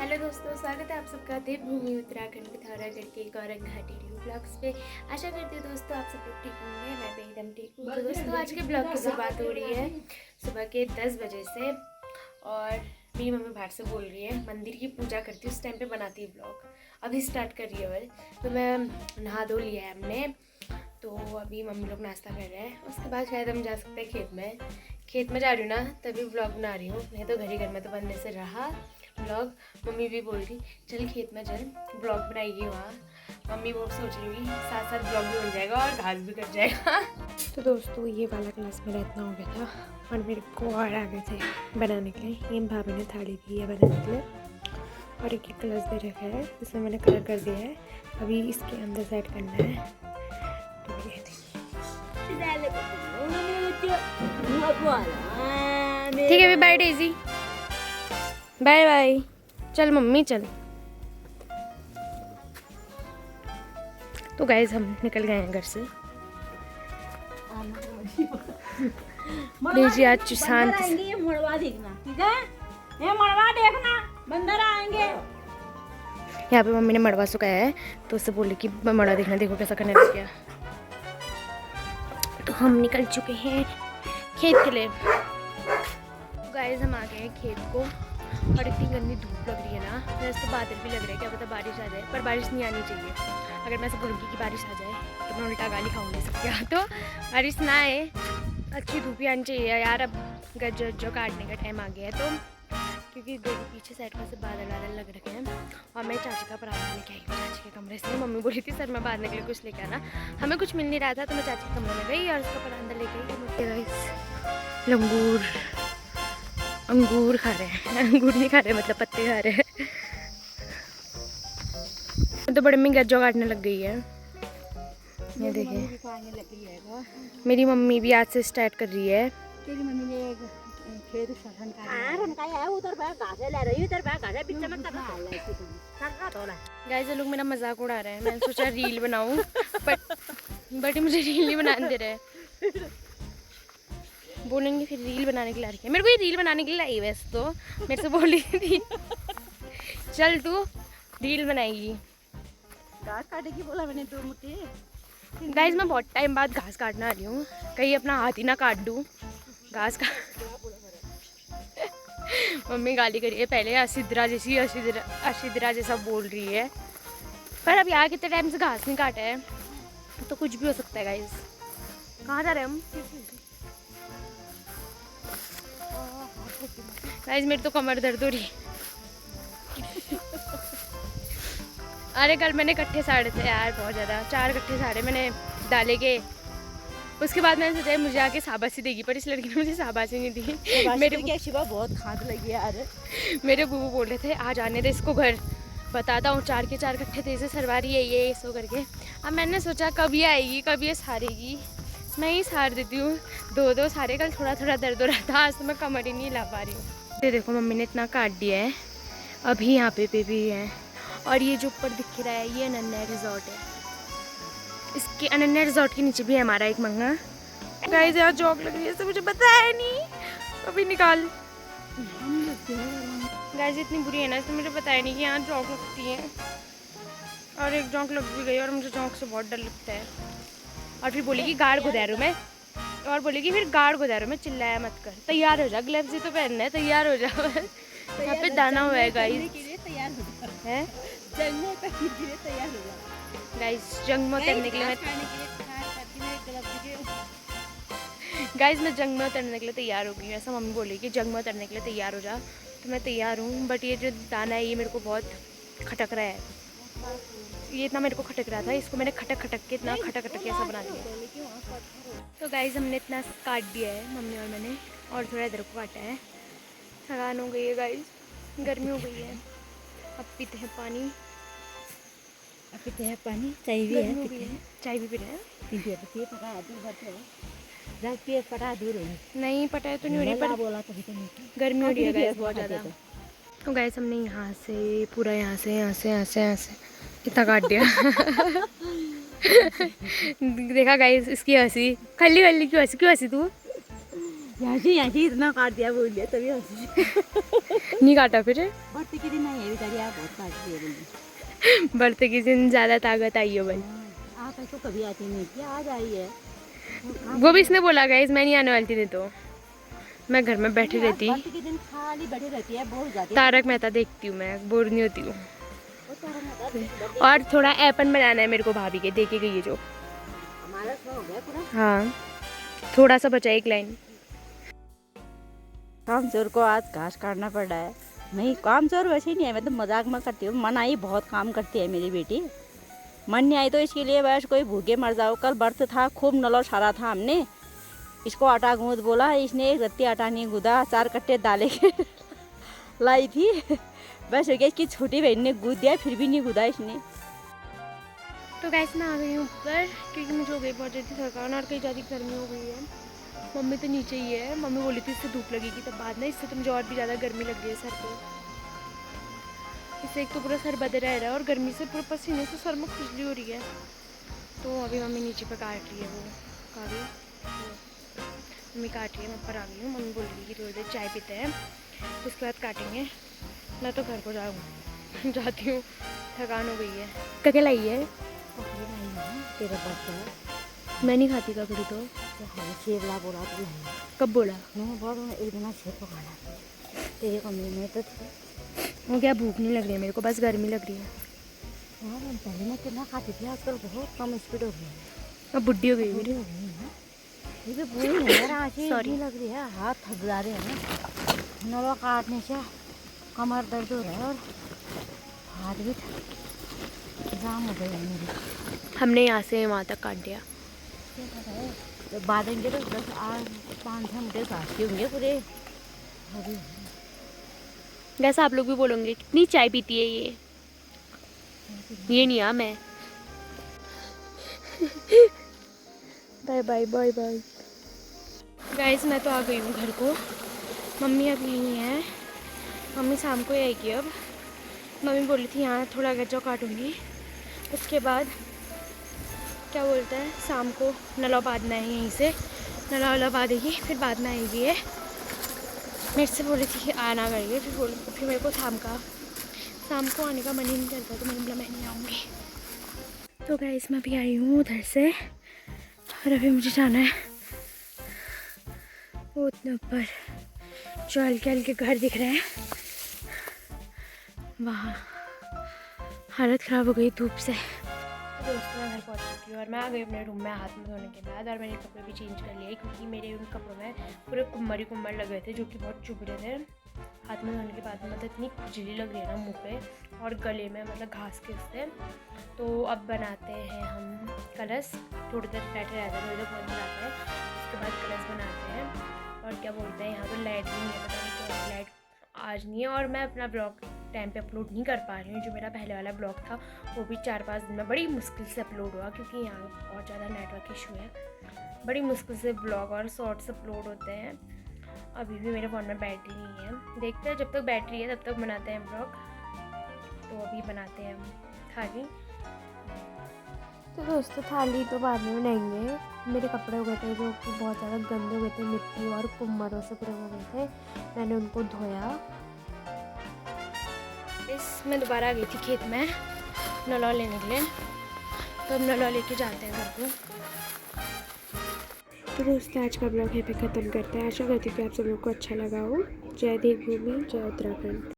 Hello दोस्तों, स्वागत है आप सबका देवभूमि उत्तराखंड पिथौरागढ़ के गौरंग घाटी न्यू ब्लॉग्स पे। आशा करती हूँ दोस्तों आप सब लोग ठीक होंगे। मैं भी एकदम ठीक हूँ। तो दोस्तों आज के ब्लॉग की शुरुआत हो रही है सुबह के 10 बजे से और मेरी मम्मी बाहर से बोल रही है मंदिर की पूजा करती हूँ, उस टाइम पे बनाती है ब्लॉग। अभी स्टार्ट कर रही है वह, तो मैं नहा धो लिया है हमने। तो अभी मम्मी लोग नाश्ता कर रहे हैं, उसके बाद शायद हम जा सकते हैं खेत में जा रही हूँ ना, तभी व्लॉग बना रही हूँ। नहीं तो घर में तो बनने से रहा व्लॉग। मम्मी भी बोल रही चल खेत में चल ब्लॉग बनाएगी वहाँ। मम्मी वो सोच रही हुई साथ साथ ब्लॉग भी बन जाएगा और घास भी कट जाएगा। तो दोस्तों ये वाला क्लास मेरा इतना हो गया था और मेरे को और आगे थे बनाने के लिए। ये भाभी ने थाली दी है बनाने के लिए और एक क्लास दे रखा है, इसमें मैंने कलर कर दिया है। अभी इसके अंदर सेट करना है। तो ये ठीक है, बाय डेजी, बाय बाय। चल मम्मी चल। तो गाइस हम निकल गए हैं घर से। डेजी आज शांत मड़वा देखना, ठीक है? ये मड़वा देखना, बंदर आएंगे। यहाँ पे मम्मी ने मड़वा सुखाया है, तो उससे बोली कि मड़वा देखना, देखो कैसा करने लग गया। तो हम निकल चुके हैं खेत के लिए। गाइस हम आ गए हैं खेत को और इतनी गंदी धूप लग रही है ना, वैसे तो बादल भी लग रहे हैं, क्या पता बारिश आ जाए, पर बारिश नहीं आनी चाहिए। अगर मैं ऐसा बोलूँगी कि बारिश आ जाए तो मैं उल्टा गाली खाऊंगी सबके यहाँ। तो बारिश ना आए, अच्छी धूप ही आनी चाहिए यार। अब गज्जो काटने का टाइम आ गया है, तो क्योंकि देखो पीछे साइड में से बादल लग रखे हैं। और मैं चाची का पराठा लेके आई हूँ चाची के कमरे से। मम्मी बोली थी सर मैं बाद में के लिए कुछ लेके आना, हमें कुछ मिल नहीं रहा था, तो मैं चाची के कमरे में गई और उसका पराठा लेके आई। लंगूर अंगूर खा रहे हैं, अंगूर नहीं खा रहे, मतलब पत्ते खा रहे हैं। तो बड़ी मम्मी गज्जो काटने लग गई है। ये देखिए मेरी मम्मी भी आज से स्टार्ट कर रही है। तेरी मम्मी ने खेत सफन का उधर घासे ले रही, इधर घासे बीच में गाइस ये लोग मेरा मजाक उड़ा रहे हैं। मैंने सोचा रील बनाऊं, बट मुझे रील नहीं बनाने दे रहे। बोलेंगे फिर रील बनाने के लिए आ रही है। मेरे को ये रील बनाने के लिए आई वैसे तो मेरे से बोली थी चल तू रील बनाएगी, घास काटेगी बोला मैंने 2 मुट्ठी। गाइस मैं बहुत टाइम बाद घास काटने आ रही हूँ, कहीं अपना हाथ ही ना काट दूँ घास का। मम्मी गाली करी है पहले, अशिद्रा जैसा बोल रही है। पर अब यहाँ कितने टाइम से घास नहीं काटा है, तो कुछ भी हो सकता है। गाइस कहाँ जा रहे हैं हम? गाइस मेरी तो कमर दर्द हो रही। अरे कल मैंने कट्ठे साड़े थे यार, बहुत ज़्यादा, 4 कट्ठे साड़े मैंने डाले के। उसके बाद मैंने सोचा मुझे आके शाबाशी देगी, पर इस लड़की ने मुझे शाबाशी नहीं दी। मेरे क्या शिवा बहुत खाद लगी यार। मेरे बूबू बोल रहे थे आ जाने दे इसको घर, बताता हूँ 4 के 4 कट्ठे तेज़े सरवा रही है ये सो करके। अब मैंने सोचा कब ये आएगी, कब ये सारेगी, मैं ही सार देती हूँ। 2 सारे, कल थोड़ा थोड़ा दर्द हो रहा था, आज तो मैं कमर ही नहीं ला पा रही हूँ। ये देखो मम्मी ने इतना काट दिया है, अभी यहाँ पे भी है। और ये जो ऊपर दिख रहा है ये अनन्या रिजॉर्ट है, इसके अनन्या रिजॉर्ट के नीचे भी है हमारा एक मंगा। गाइस यार जॉक लग रही है, मुझे पता है नहीं, अभी निकाल। गाइस इतनी बुरी है ना, इसमें मुझे पता है नहीं कि यहाँ जॉक लगती है। और एक जॉक लग भी गई और मुझे जॉक से बहुत डर लगता है। और फिर बोलेगी गार्ड गुजारो में, और बोलेगी फिर गार्ड गुजारो में, चिल्लाया मत कर, तैयार हो जा, ग्लव्स ही तो पहनना है, तैयार हो जा। यहाँ पे दाना हुआ है गाइस, है गाइस जंग में उतरने के लिए गाइस मैं जंग में उतरने के लिए तैयार हो गई हूँ। ऐसा मम्मी बोली कि जंग में उतरने के लिए तैयार हो जा, तो मैं तैयार हूँ। बट ये जो दाना है ये मेरे को बहुत खटक रहा है, ये इतना मेरे को खटक रहा था, इसको मैंने खटक के इतना खटक के ऐसा बना दिया। तो गाइस हमने इतना काट दिया है मम्मी और मैंने, और थोड़ा इधर को काटा है। थकान हो गई है गाइस, गर्मी हो गई है। अब पीते हैं पानी, चाय भी है, चाय भी पी रहे हैं। नहीं पटा तो नहीं हो रही, पर बोला गर्मी हो रही है गाइस बहुत ज़्यादा। तो गाइस हमने यहाँ से पूरा यहाँ से इतना काट दिया। देखा गाइस इसकी हंसी, खल्ली क्यों हंसी तू? यहाँ से इतना काट दिया बोल दिया तभी हंसी। नहीं काटा फिर? बढ़ते के दिन नहीं है बेचारी, आप बहुत काट दिए बोल। बढ़ते किसी दिन ज़्यादा ताकत आई हो भाई। आप ऐसे कभी आती नहीं थी, आज आई है। वो भी इसने बोला गाइस, मैं नहीं आने वाली थी, नहीं तो मैं घर में बैठी रहती। बढ़ते के दिन खाली बैठी रहती है, बहुत ज़्यादा। तारक मेहता देखती हूँ मैं, बोर नहीं होती हूँ। वो तारक मेहता और थोड़ा ऐपन बनाना है मेरे को, भाभी के देके गई है जो। हमारा शो हो गया पूरा। हाँ थोड़ा सा बचा, एक लाइन। काम चोर को आज घास काटना पड़ रहा है। नहीं काम चोर वैसे ही नहीं है, मैं तो मजाक में करती हूँ। मन आई बहुत काम करती है मेरी बेटी, मन नहीं आई तो इसके लिए बस कोई भूखे मर जाओ। कल व्रत था, खूब नलो सारा था हमने। इसको आटा गूंद बोला, इसने एक रत्ती आटा नहीं गूंदा, 4 कट्टे दाले के लाई थी। बस हो गया, इसकी छोटी बहन ने गूंद दिया, फिर भी नहीं गूंदा इसने। तो गैस मैं आ गई हूँ ऊपर, क्योंकि मुझे हो गई बहुत ज़्यादा थकान और कई ज़्यादा गर्मी हो गई है। मम्मी तो नीचे ही है, मम्मी बोली थी इससे धूप लगेगी तब बाद में, इससे तो मुझे और भी ज़्यादा गर्मी लग रही है सर को। इससे एक तो पूरा सर बदल रह रहा है और गर्मी से पूरे पसीने से सर में खुजली हो रही है। तो अभी मम्मी नीचे पर काट रही है, वो काफ़ी मम्मी काट रही है। मैं ऊपर आ गई हूँ, मम्मी बोल रही है कि थोड़ी देर चाय पीते हैं उसके बाद काटेंगे। मैं तो घर को जाती हूँ, थकान हो गई है। क्या लाई है? तेरा बच्चा मैं नहीं खाती ककड़ी तो। शेवला बोला तो कब बोला? मैंने बहुत एक दिन शेव पकाना तेरे कमरे में तो थे। वो क्या भूख नहीं लग रही है मेरे को, बस गर्मी लग रही है। हाँ पहले मैं कितना खाती थी, आजकल बहुत कम स्पीड हो गई है। अब बुढ़ी हो गई मेरी। ये तो पूरी है यार, सॉरी लग रही है, हाथ थक जा रहे हैं ना, नवा काटने से कमर दर्द हो रहा है और हाथ भी जाम हो गए हैं मेरे। हमने यहाँ से वहाँ तक काट दिया। क्या पता है, तो बांधेंगे तो 5-6 मिनट घास के होंगे पूरे। वैसे आप लोग भी बोलोगे कितनी चाय पीती है ये नहीं आ मैं। Bye bye bye bye guys, मैं तो आ गई हूँ घर को। मम्मी अब यहीं है, मम्मी शाम को ही आएगी अब। मम्मी बोली थी यहाँ थोड़ा गज्जा काटूंगी, उसके बाद क्या बोलते हैं शाम को नला बांधना है, यहीं से नला वला बांधेगी फिर बाद में आएगी। ये मेरे से बोली थी कि आना करिए, फिर मेरे को शाम को आने का मन ही नहीं करता, तो मैंने बोला मैं नहीं आऊँगी। तो गाइस मैं भी आई हूँ उधर से और अभी मुझे जाना है वो उतने ऊपर जो हल्के हल्के घर दिख रहे हैं वहाँ। हालत ख़राब हो गई धूप से। दोस्तों मैं घर पहुँच चुकी हूँ और मैं आ गई अपने रूम में हाथ में धोने के बाद, और मैंने कपड़े भी चेंज कर लिए क्योंकि मेरे उन कपड़ों में पूरे कुम्मर ही कुम्मर लग गए थे जो कि बहुत चुभ रहे थे। हाथ में धोने के बाद मतलब इतनी खुजली लग रही है ना मुँह पे और गले में, मतलब घास के उससे। तो अब बनाते हैं हम कलश, थोड़ी देर बैठे रहते हैं, थोड़ी देर फोन चलाते हैं, उसके बाद कलश बनाते हैं। और क्या बोलते हैं, यहाँ तो लाइट भी नहीं है, पता नहीं क्यों लाइट आज नहीं है। और मैं अपना ब्लॉग टाइम पे अपलोड नहीं कर पा रही हूँ, जो मेरा पहले वाला ब्लॉग था वो भी 4-5 दिन में बड़ी मुश्किल से अपलोड हुआ क्योंकि यहाँ बहुत ज़्यादा नेटवर्क इशू है। बड़ी मुश्किल से ब्लॉग और शॉर्ट्स अपलोड होते हैं। अभी भी मेरे फ़ोन में बैटरी नहीं है, देखते हैं जब तक बैटरी है तब तक बनाते हैं ब्लॉग। तो अभी बनाते हैं हम थाली। तो दोस्तों थाली तो बाद में बनाएंगे। मेरे कपड़े हो गए थे जो कि बहुत ज़्यादा गंदे हो गए थे, मिट्टी और कुम्मरों से पूरे हो गए थे, मैंने उनको धोया। मैं दोबारा आ गई थी खेत में नलौ लेने के लिए, तो अब नलौ लेके जाते हैं घर को। तो दोस्तों आज का ब्लॉग यहाँ पे ख़त्म करते हैं। आशा करती हूँ कि आप सब लोग को अच्छा लगा हो। जय देवभूमि, जय उत्तराखंड।